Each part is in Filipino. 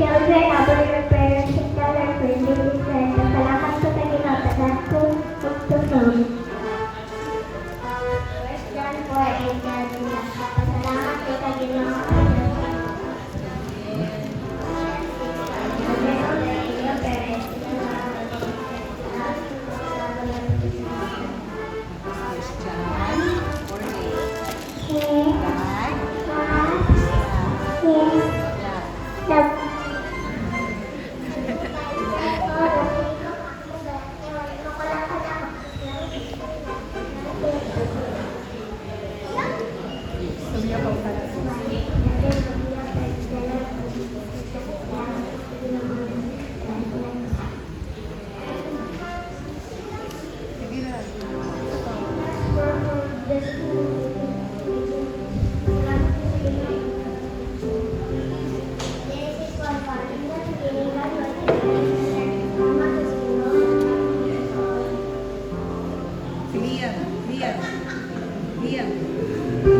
Children, honor your parents and tell them for living friends. Salamat po sa Ginoo, tagaan ko magtunog. First John 4:8. Pasalamat po sa Ginoo.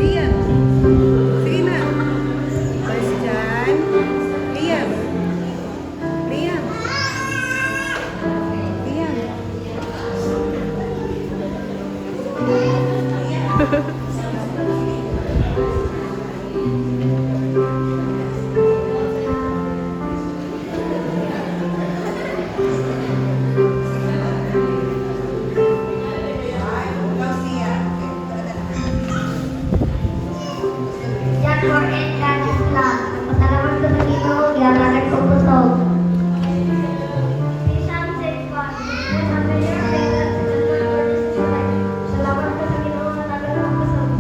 Liam. Sige na. First John. Liam. Liam. For and God is love. Pasalamat ko sa Ginoo, giyamanan ko kusog. Psalm 6:1. Remember your faith and the Lord is his life. Salamat ko sa Ginoo, giyamanan ko kusog.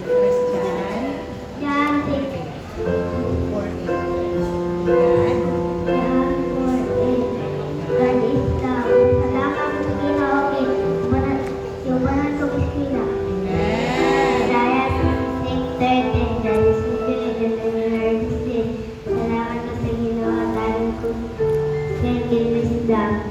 First John. John 6. 4:8. John 4:8. God is love. Salamat ko sa Ginoo, giyamanan ko kusog. Salamat sa Ginoo, tanan ko. Thank you, Miss Dam.